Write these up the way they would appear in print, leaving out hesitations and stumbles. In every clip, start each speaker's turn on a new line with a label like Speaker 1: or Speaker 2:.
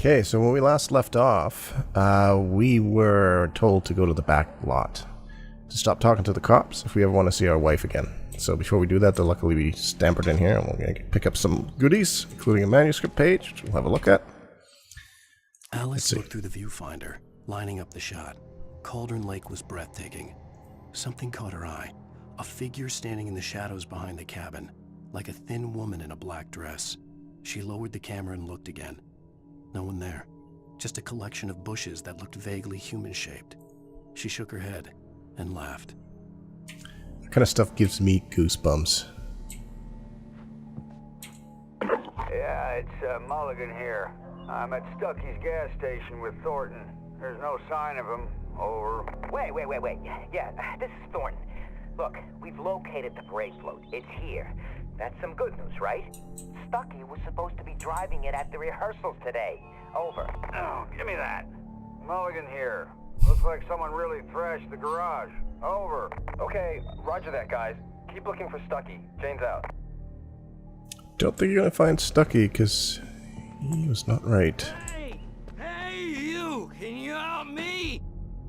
Speaker 1: Okay, so when we last left off, we were told to go to the back lot to stop talking to the cops if we ever want to see our wife again. So before we do that, though, luckily we stampered in here and we're going to pick up some goodies, including a manuscript page, which we'll have a look at.
Speaker 2: Alice looked through the viewfinder, lining up the shot. Cauldron Lake was breathtaking. Something caught her eye. A figure standing in the shadows behind the cabin, like a thin woman in a black dress. She lowered the camera and looked again. No one there. Just a collection of bushes that looked vaguely human-shaped. She shook her head and laughed.
Speaker 1: That kind of stuff gives me goosebumps.
Speaker 3: Yeah, it's Mulligan here. I'm at Stucky's gas station with Thornton. There's no sign of him. Over.
Speaker 4: Wait. Yeah, this is Thornton. Look, we've located the brake float. It's here. That's some good news, right? Stucky was supposed to be driving it at the rehearsals today. Over.
Speaker 3: Oh, give me that. Mulligan here. Looks like someone really thrashed the garage. Over.
Speaker 5: Okay, roger that, guys. Keep looking for Stucky. Jane's out.
Speaker 1: Don't think you're going to find Stucky, because he was not right.
Speaker 6: Hey, you! Can you help me?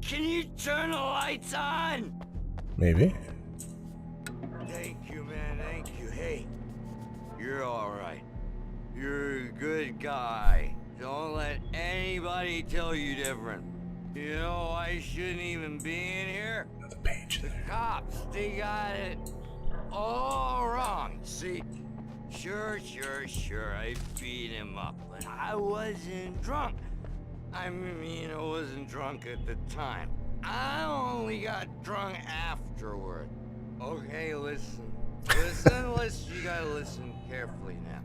Speaker 6: Can you turn the lights on?
Speaker 1: Maybe.
Speaker 6: Thank you, man, thank you. Hey, you're alright. You're a good guy. Don't let anybody tell you different. You know, I shouldn't even be in here.
Speaker 1: Another page.
Speaker 6: The cops, they got it all wrong. See, sure, I beat him up, but I wasn't drunk. I mean, I wasn't drunk at the time. I only got drunk afterward. Okay, listen, you gotta listen carefully now.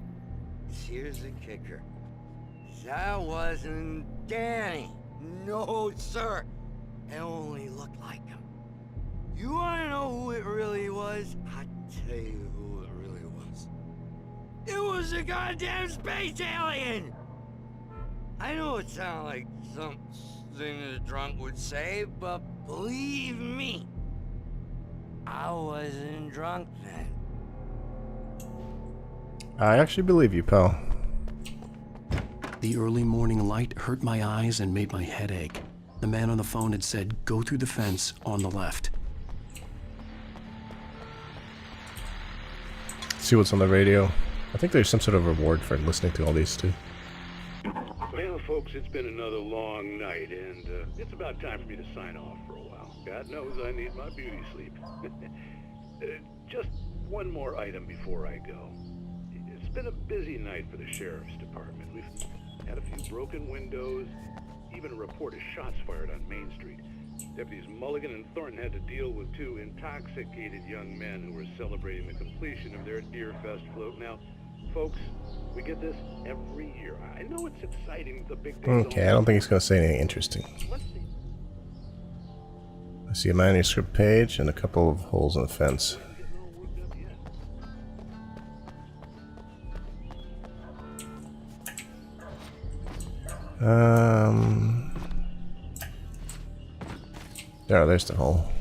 Speaker 6: Here's the kicker. That wasn't Danny. No, sir. It only looked like him. You wanna know who it really was? I'll tell you who it really was. It was a goddamn space alien! I know it sounds like something a drunk would say, but believe me, I wasn't drunk then.
Speaker 1: I actually believe you, pal.
Speaker 2: The early morning light hurt my eyes and made my head ache. The man on the phone had said, go through the fence on the left.
Speaker 1: See what's on the radio. I think there's some sort of reward for listening to all these too.
Speaker 7: Well, folks, it's been another long night, and it's about time for me to sign off for a while. God knows I need my beauty sleep. Just one more item before I go. It's been a busy night for the sheriff's department. We've had a few broken windows, even a report of shots fired on Main Street. Deputies Mulligan and Thornton had to deal with two intoxicated young men who were celebrating the completion of their Deer Fest float. Now, folks, we get this every year. I know it's exciting, the big day.
Speaker 1: Okay, I don't think he's going to say anything interesting.
Speaker 7: Let's see.
Speaker 1: I see a manuscript page and a couple of holes in the fence. There's the hole.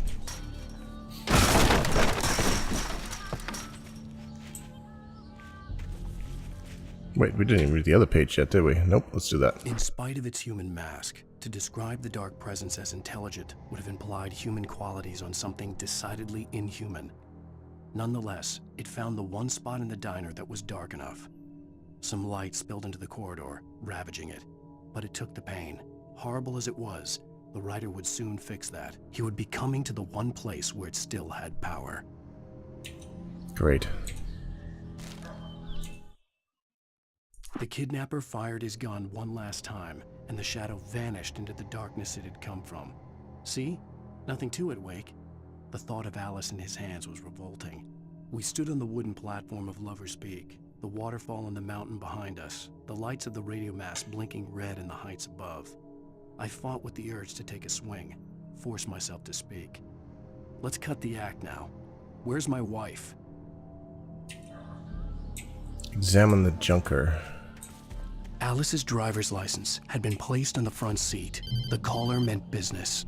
Speaker 1: Wait, we didn't even read the other page yet, did we? Nope, let's do that.
Speaker 2: In spite of its human mask, to describe the dark presence as intelligent would have implied human qualities on something decidedly inhuman. Nonetheless, it found the one spot in the diner that was dark enough. Some light spilled into the corridor, ravaging it. But it took the pain. Horrible as it was, the writer would soon fix that. He would be coming to the one place where it still had power.
Speaker 1: Great.
Speaker 2: The kidnapper fired his gun one last time, and the shadow vanished into the darkness it had come from. See? Nothing to it, Wake. The thought of Alice in his hands was revolting. We stood on the wooden platform of Lover's Peak, the waterfall on the mountain behind us, the lights of the radio mast blinking red in the heights above. I fought with the urge to take a swing, force myself to speak. Let's cut the act now. Where's my wife?
Speaker 1: Examine the junker.
Speaker 2: Alice's driver's license had been placed on the front seat. The caller meant business.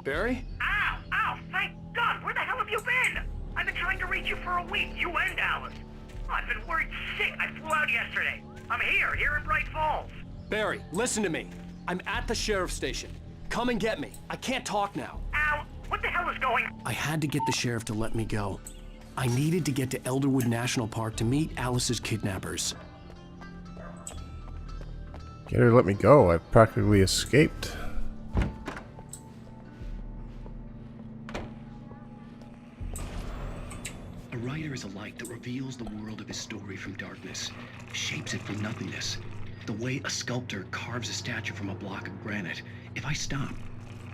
Speaker 5: Barry?
Speaker 8: Ow! Thank God! Where the hell have you been? I've been trying to reach you for a week, you and Alice. I've been worried sick. I flew out yesterday. I'm here in Bright Falls.
Speaker 2: Barry, listen to me. I'm at the sheriff's station. Come and get me. I can't talk now.
Speaker 8: Al, what the hell is going on?
Speaker 2: I had to get the sheriff to let me go. I needed to get to Elderwood National Park to meet Alice's kidnappers.
Speaker 1: Get her to let me go. I practically escaped.
Speaker 2: A writer is a light that reveals the world of his story from darkness, shapes it from nothingness. The way a sculptor carves a statue from a block of granite. If I stop,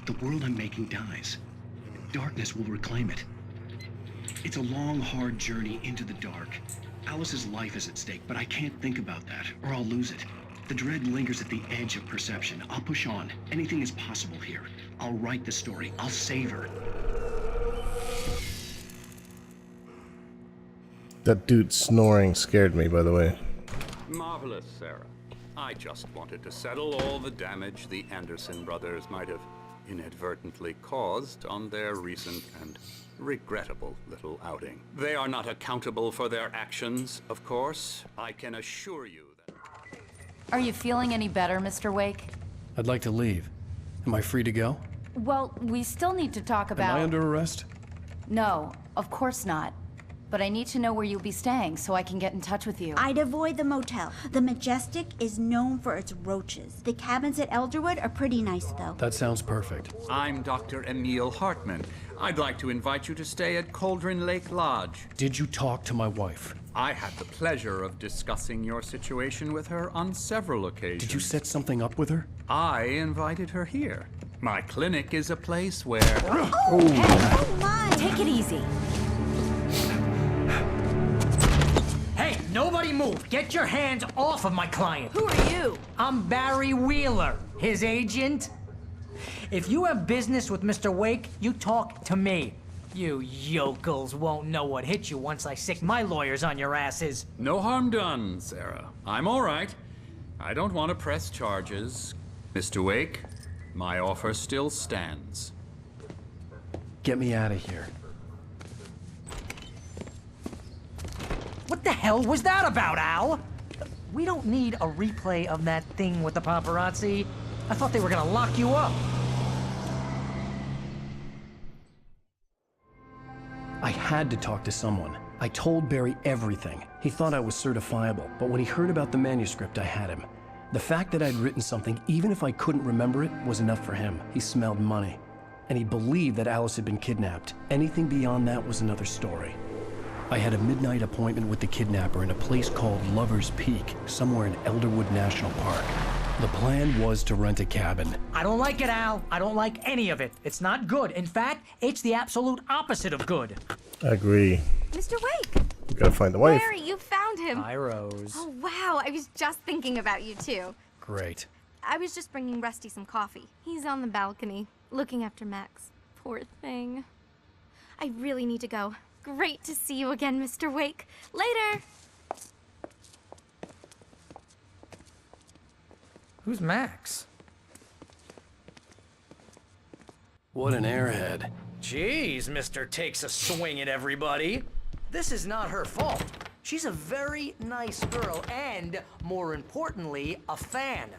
Speaker 2: the world I'm making dies. Darkness will reclaim it. It's a long, hard journey into the dark. Alice's life is at stake, but I can't think about that, or I'll lose it. The dread lingers at the edge of perception. I'll push on. Anything is possible here. I'll write the story. I'll save her.
Speaker 1: That dude snoring scared me, by the way.
Speaker 9: Marvelous, Sarah. I just wanted to settle all the damage the Anderson brothers might have inadvertently caused on their recent and regrettable little outing. They are not accountable for their actions, of course. I can assure you that...
Speaker 10: Are you feeling any better, Mr. Wake?
Speaker 2: I'd like to leave. Am I free to go?
Speaker 10: Well, we still need to talk about...
Speaker 2: Am I under arrest?
Speaker 10: No, of course not. But I need to know where you'll be staying so I can get in touch with you.
Speaker 11: I'd avoid the motel. The Majestic is known for its roaches. The cabins at Elderwood are pretty nice, though.
Speaker 2: That sounds perfect.
Speaker 9: I'm Dr. Emil Hartman. I'd like to invite you to stay at Cauldron Lake Lodge.
Speaker 2: Did you talk to my wife?
Speaker 9: I had the pleasure of discussing your situation with her on several occasions.
Speaker 2: Did you set something up with her?
Speaker 9: I invited her here. My clinic is a place where...
Speaker 11: Oh my!
Speaker 10: Take it easy.
Speaker 12: Hey, nobody move! Get your hands off of my client!
Speaker 10: Who are you?
Speaker 12: I'm Barry Wheeler, his agent. If you have business with Mr. Wake, you talk to me. You yokels won't know what hit you once I sick my lawyers on your asses.
Speaker 9: No harm done, Sarah. I'm all right. I don't want to press charges. Mr. Wake, my offer still stands.
Speaker 2: Get me out of here.
Speaker 12: What the hell was that about, Al? We don't need a replay of that thing with the paparazzi. I thought they were gonna lock you up.
Speaker 2: I had to talk to someone. I told Barry everything. He thought I was certifiable, but when he heard about the manuscript, I had him. The fact that I'd written something, even if I couldn't remember it, was enough for him. He smelled money. And he believed that Alice had been kidnapped. Anything beyond that was another story. I had a midnight appointment with the kidnapper in a place called Lover's Peak, somewhere in Elderwood National Park. The plan was to rent a cabin.
Speaker 12: I don't like it, Al. I don't like any of it. It's not good. In fact, it's the absolute opposite of good.
Speaker 1: I agree.
Speaker 13: Mr. Wake!
Speaker 1: We gotta find the wife.
Speaker 13: Barry, you found him!
Speaker 2: Hi, Rose.
Speaker 13: Oh, wow. I was just thinking about you, too.
Speaker 2: Great.
Speaker 13: I was just bringing Rusty some coffee. He's on the balcony, looking after Max. Poor thing. I really need to go. Great to see you again, Mr. Wake. Later!
Speaker 12: Who's Max?
Speaker 2: What an airhead.
Speaker 12: Jeez, Mr. Takes a swing at everybody. This is not her fault. She's a very nice girl and, more importantly, a fan.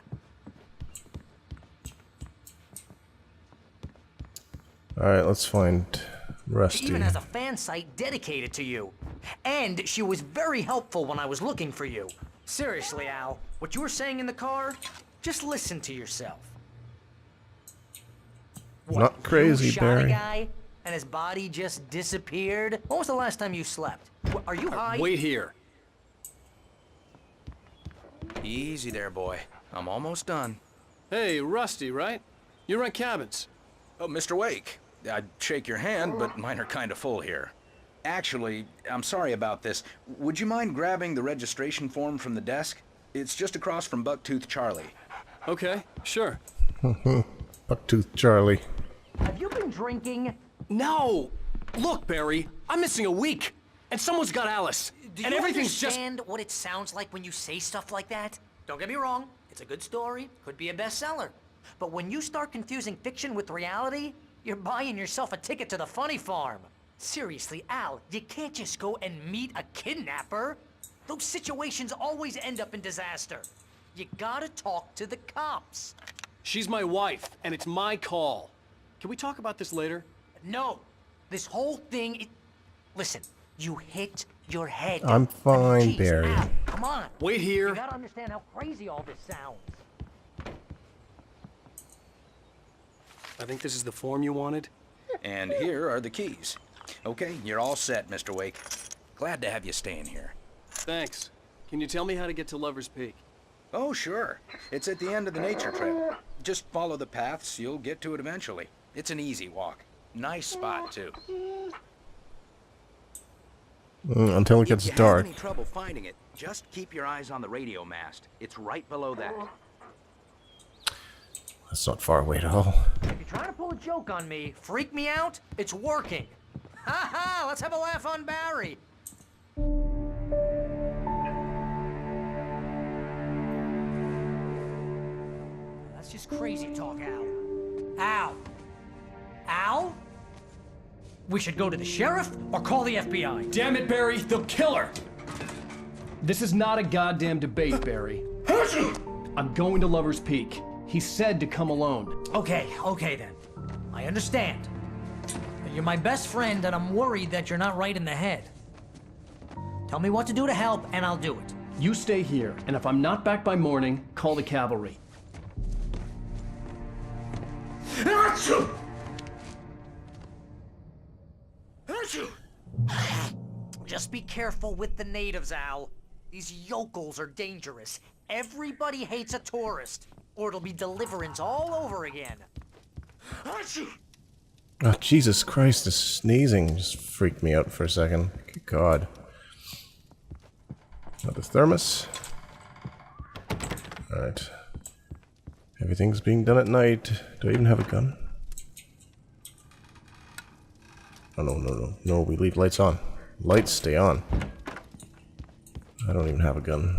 Speaker 1: Alright, let's find Rusty.
Speaker 12: She even has a fan site dedicated to you. And she was very helpful when I was looking for you. Seriously, Al, what you were saying in the car, just listen to yourself. What,
Speaker 1: Not crazy,
Speaker 12: you shot
Speaker 1: Barry.
Speaker 12: a guy and his body just disappeared? When was the last time you slept? Are you high?
Speaker 14: Wait here. Easy there, boy. I'm almost done.
Speaker 2: Hey, Rusty, right? You rent cabins.
Speaker 14: Oh, Mr. Wake. I'd shake your hand, but mine are kind of full here. Actually, I'm sorry about this. Would you mind grabbing the registration form from the desk? It's just across from Bucktooth Charlie.
Speaker 2: Okay, sure.
Speaker 1: Bucktooth Charlie.
Speaker 12: Have you been drinking?
Speaker 2: No! Look, Barry, I'm missing a week, and someone's got Alice.
Speaker 12: Do
Speaker 2: and
Speaker 12: you
Speaker 2: everything's
Speaker 12: understand what it sounds like when you say stuff like that? Don't get me wrong, it's a good story, could be a bestseller. But when you start confusing fiction with reality, you're buying yourself a ticket to the funny farm. Seriously, Al, you can't just go and meet a kidnapper. Those situations always end up in disaster. You gotta talk to the cops.
Speaker 2: She's my wife, and it's my call. Can we talk about this later?
Speaker 12: No. This whole thing... Listen, you hit your head.
Speaker 1: I'm fine,
Speaker 12: Jeez,
Speaker 1: Barry.
Speaker 12: Al, come on.
Speaker 2: Wait here.
Speaker 12: You gotta understand how crazy all this sounds.
Speaker 2: I think this is the form you wanted.
Speaker 14: And here are the keys. Okay, you're all set, Mr. Wake. Glad to have you staying here.
Speaker 2: Thanks. Can you tell me how to get to Lover's Peak?
Speaker 14: Oh, sure. It's at the end of the nature trail. Just follow the paths, you'll get to it eventually. It's an easy walk. Nice spot, too.
Speaker 1: Until it gets
Speaker 14: If you
Speaker 1: dark.
Speaker 14: have any trouble finding it, just keep your eyes on the radio mast. It's right below that.
Speaker 1: That's not far away at all.
Speaker 12: If you're trying to pull a joke on me, freak me out, it's working. Ha ha! Let's have a laugh on Barry. That's just crazy talk, Al. Al? Al? We should go to the sheriff or call the FBI.
Speaker 2: Damn it, Barry, they'll kill her! This is not a goddamn debate, Barry. I'm going to Lover's Peak. He said to come alone.
Speaker 12: Okay then. I understand. But you're my best friend and I'm worried that you're not right in the head. Tell me what to do to help and I'll do it.
Speaker 2: You stay here, and if I'm not back by morning, call the cavalry.
Speaker 12: Just be careful with the natives, Al. These yokels are dangerous. Everybody hates a tourist, or it'll be deliverance all over again.
Speaker 1: Oh, Jesus Christ, this sneezing just freaked me out for a second. Good God. Another thermos. Alright. Everything's being done at night. Do I even have a gun? Oh, no, we leave lights on. Lights stay on. I don't even have a gun.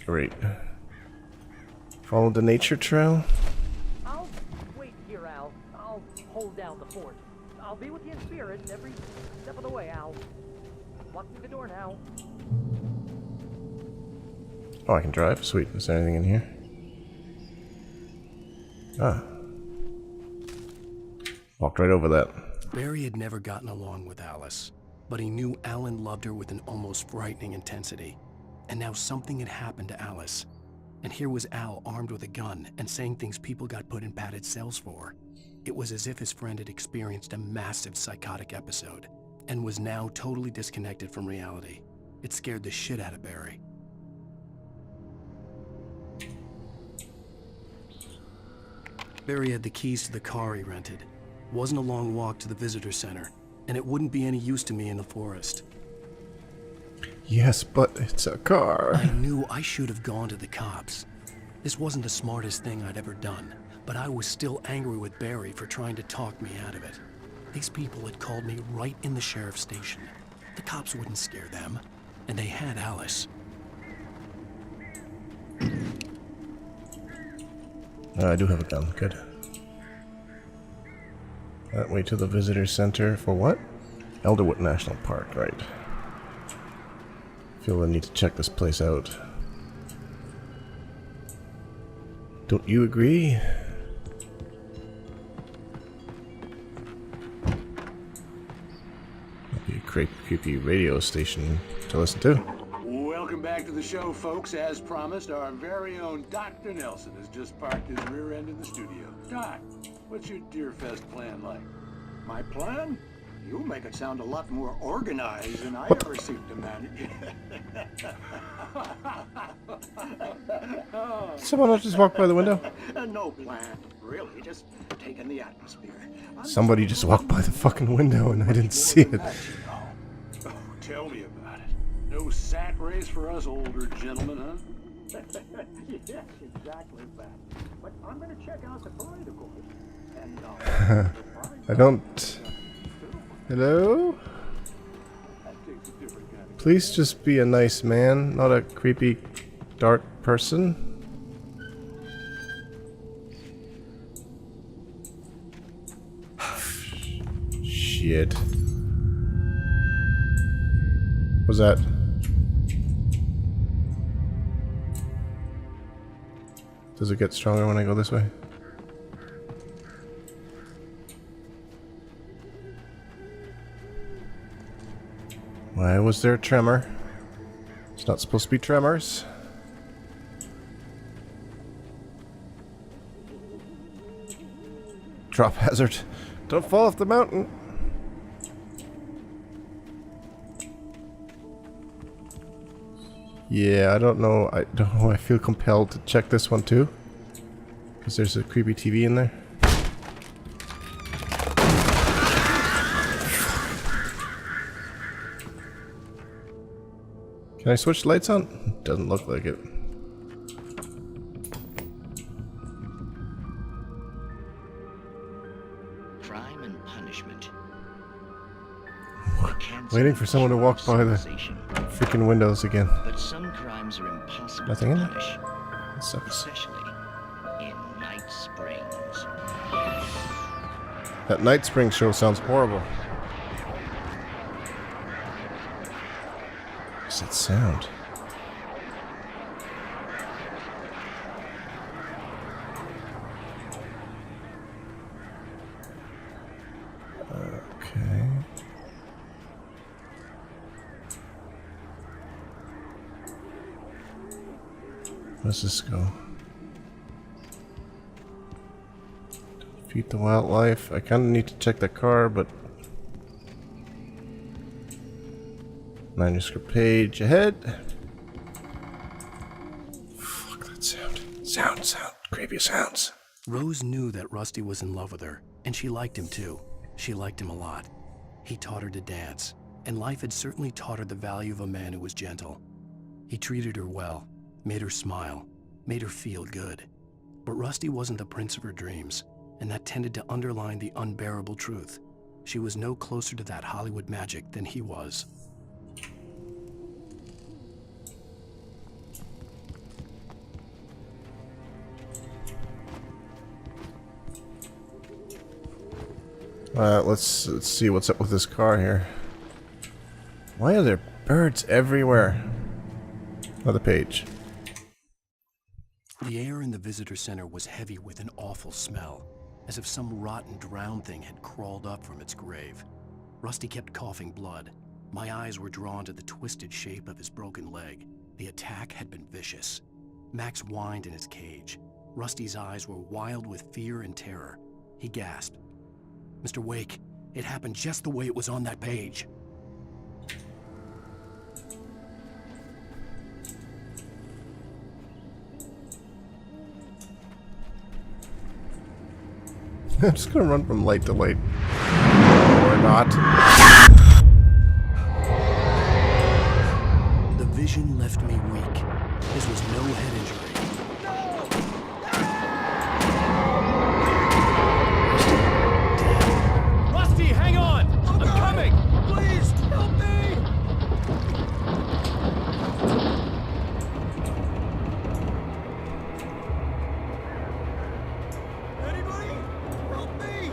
Speaker 1: Great. Follow the nature trail?
Speaker 12: I'll wait here, Al. I'll hold down the fort. I'll be with you in spirit every step of the way, Al. Lock me the door now.
Speaker 1: Oh, I can drive? Sweet. Is there anything in here? Ah. Walked right over that.
Speaker 2: Barry had never gotten along with Alice, but he knew Alan loved her with an almost frightening intensity. And now something had happened to Alice. And here was Al armed with a gun and saying things people got put in padded cells for. It was as if his friend had experienced a massive psychotic episode and was now totally disconnected from reality. It scared the shit out of Barry. Barry had the keys to the car he rented. It wasn't a long walk to the visitor center, and it wouldn't be any use to me in the forest.
Speaker 1: Yes, but it's a car.
Speaker 2: I knew I should have gone to the cops. This wasn't the smartest thing I'd ever done, but I was still angry with Barry for trying to talk me out of it. These people had called me right in the sheriff's station. The cops wouldn't scare them, and they had Alice.
Speaker 1: I do have a gun. Good. That way to the visitor center for what? Elderwood National Park, right. Feel the need to check this place out. Don't you agree? Might be a creepy radio station to listen to.
Speaker 7: Welcome back to the show, folks. As promised, our very own Dr. Nelson has just parked his rear end in the studio. Doc, what's your Deerfest plan like?
Speaker 15: My plan? You make it sound a lot more organized than I ever seem to manage.
Speaker 1: Someone else just walked by the window?
Speaker 15: No plan, really, just taking the atmosphere.
Speaker 1: Somebody just walked by the fucking window and I didn't see it.
Speaker 7: Oh, tell me about it. No sack race for us older gentlemen, huh?
Speaker 15: Yes, exactly that. But I'm going to check out the parade, of course. And,
Speaker 1: I don't... Hello? Please just be a nice man, not a creepy, dark person. Shit. What was that? Does it get stronger when I go this way? Why was there a tremor? It's not supposed to be tremors. Drop hazard. Don't fall off the mountain. Yeah, I don't know. I don't know. I feel compelled to check this one too. Because there's a creepy TV in there. Can I switch lights on? Doesn't look like it.
Speaker 16: Crime and punishment.
Speaker 1: Waiting for someone to walk by the freaking windows again.
Speaker 16: But some crimes are impossible
Speaker 1: Nothing
Speaker 16: to
Speaker 1: in there?
Speaker 16: punish,
Speaker 1: That sucks.
Speaker 16: especially in Night Springs.
Speaker 1: That Night Spring show sounds horrible. What's that sound? Okay. Where's this go? Defeat the wildlife. I kind of need to check the car, but manuscript page ahead. Fuck that sound. Sound. Creepy sounds.
Speaker 2: Rose knew that Rusty was in love with her, and she liked him too. She liked him a lot. He taught her to dance, and life had certainly taught her the value of a man who was gentle. He treated her well, made her smile, made her feel good. But Rusty wasn't the prince of her dreams, and that tended to underline the unbearable truth. She was no closer to that Hollywood magic than he was.
Speaker 1: Let's see what's up with this car here. Why are there birds everywhere? Another page.
Speaker 2: The air in the visitor center was heavy with an awful smell, as if some rotten drowned thing had crawled up from its grave. Rusty kept coughing blood. My eyes were drawn to the twisted shape of his broken leg. The attack had been vicious. Max whined in his cage. Rusty's eyes were wild with fear and terror. He gasped. Mr. Wake, it happened just the way it was on that page.
Speaker 1: I'm just gonna run from light to light. Or not.
Speaker 2: The vision left me weak. This was no head injury.
Speaker 17: Rusty, hang on! I'm coming! Please, help me! Anybody? Help me!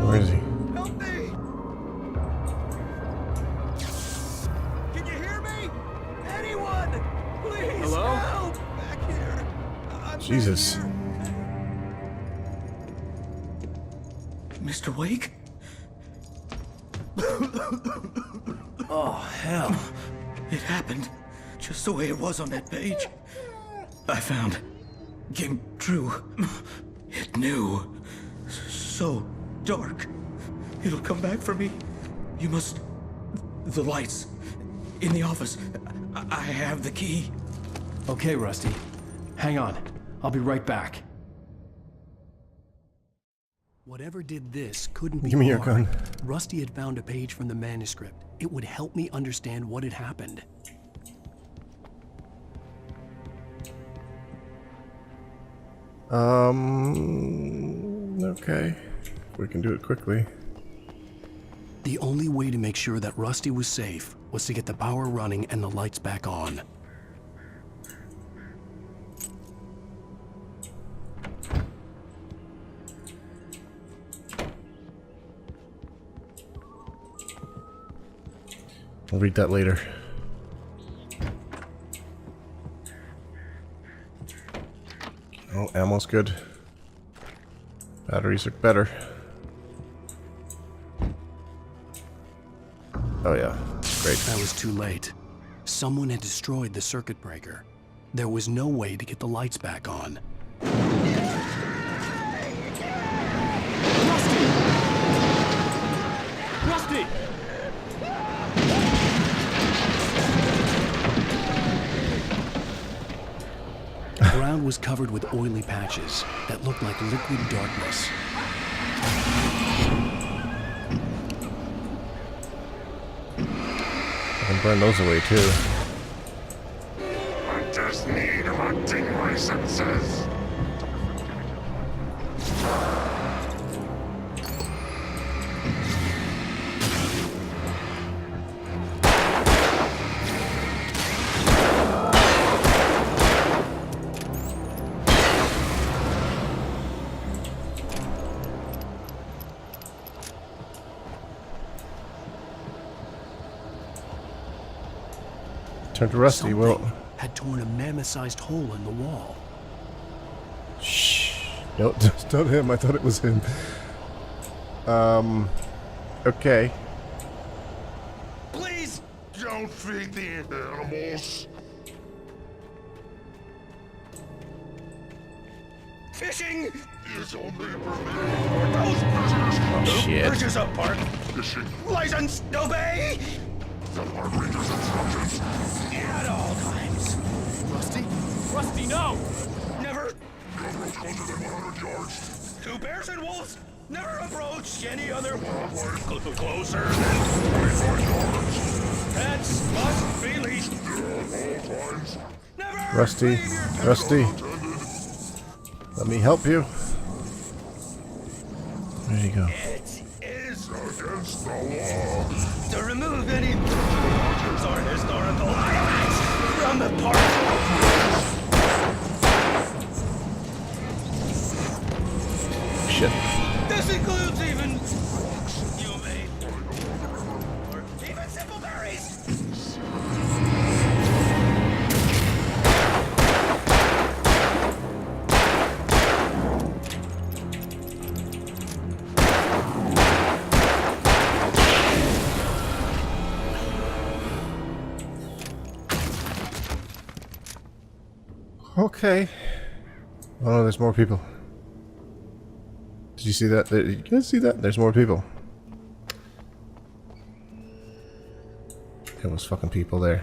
Speaker 1: Where is he?
Speaker 17: Help me! Can you hear me? Anyone? Please
Speaker 2: Hello?
Speaker 17: help! Back here. I'm
Speaker 1: Jesus.
Speaker 17: back here.
Speaker 18: Mr. Wake?
Speaker 2: Oh, hell.
Speaker 18: It happened just the way it was on that page. I found. Came true. It knew. So dark. It'll come back for me. You must. The lights. In the office. I have the key.
Speaker 2: Okay, Rusty. Hang on. I'll be right back. Whatever did this couldn't be
Speaker 1: Give me your
Speaker 2: hard.
Speaker 1: gun.
Speaker 2: Rusty had found a page from the manuscript. It would help me understand what had happened.
Speaker 1: Okay. We can do it quickly.
Speaker 2: The only way to make sure that Rusty was safe was to get the power running and the lights back on.
Speaker 1: I'll read that later. Oh, ammo's good. Batteries are better. Oh yeah, great.
Speaker 2: I was too late. Someone had destroyed the circuit breaker. There was no way to get the lights back on.
Speaker 17: Rusty!
Speaker 2: The ground was covered with oily patches that looked like liquid darkness.
Speaker 1: I can burn those away too.
Speaker 19: I just need hunting licenses.
Speaker 1: Turn to Rusty,
Speaker 2: Something
Speaker 1: well...
Speaker 2: had torn a mammoth-sized hole in the wall.
Speaker 1: Shh. No, it's not him. I thought it was him. Okay.
Speaker 19: Please don't feed the animals.
Speaker 18: Fishing
Speaker 19: is only permitted for those prisoners.
Speaker 1: Oh, shit.
Speaker 18: Bridges up, Park.
Speaker 19: Fishing.
Speaker 18: License, obey!
Speaker 19: The Park Ranger's instructions.
Speaker 18: At all times.
Speaker 17: Rusty? Rusty, no!
Speaker 18: Never.
Speaker 19: No roads closer than 100 yards.
Speaker 18: Two bears and wolves. Never approach any other
Speaker 19: wildlife
Speaker 18: closer than
Speaker 19: 25 yards.
Speaker 18: Pets must be leashed.
Speaker 19: At all times.
Speaker 18: Never.
Speaker 1: Rusty, Rusty. Let me help you. There you go.
Speaker 18: It is
Speaker 19: against the law
Speaker 18: to remove any or historical artifacts from the park.
Speaker 1: Shit.
Speaker 18: This includes even you may or even simple berries.
Speaker 1: Okay. Oh no, there's more people. Did you see that? Did you guys see that? There's more people. There was fucking people there.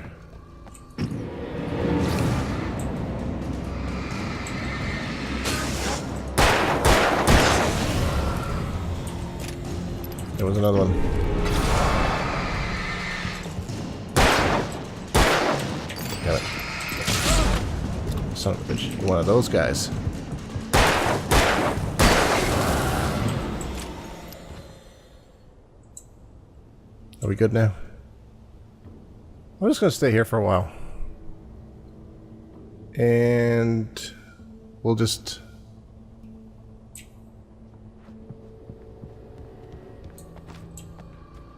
Speaker 1: There was another one. Got it. Son of a bitch. One of those guys. Are we good now? I'm just gonna stay here for a while. And we'll just...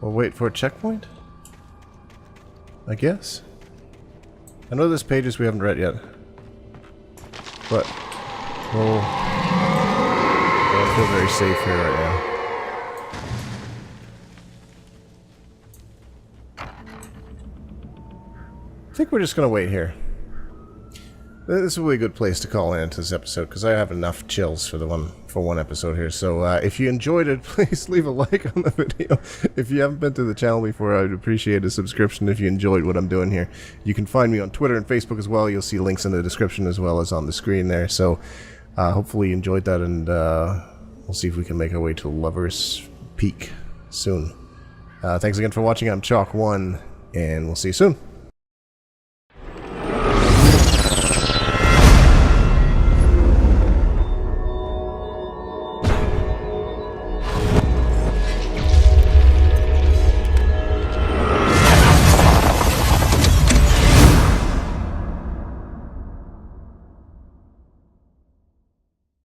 Speaker 1: we'll wait for a checkpoint? I guess? I know there's pages we haven't read yet. But we'll... I don't feel very safe here right now. I think we're just gonna wait here. This is a really good place to call in to this episode because I have enough chills for one episode here. So if you enjoyed it, please leave a like on the video. If you haven't been to the channel before, I'd appreciate a subscription if you enjoyed what I'm doing here. You can find me on Twitter and Facebook as well. You'll see links in the description as well as on the screen there. So hopefully you enjoyed that, and we'll see if we can make our way to Lover's Peak soon. Thanks again for watching. I'm ChalkOne, and we'll see you soon.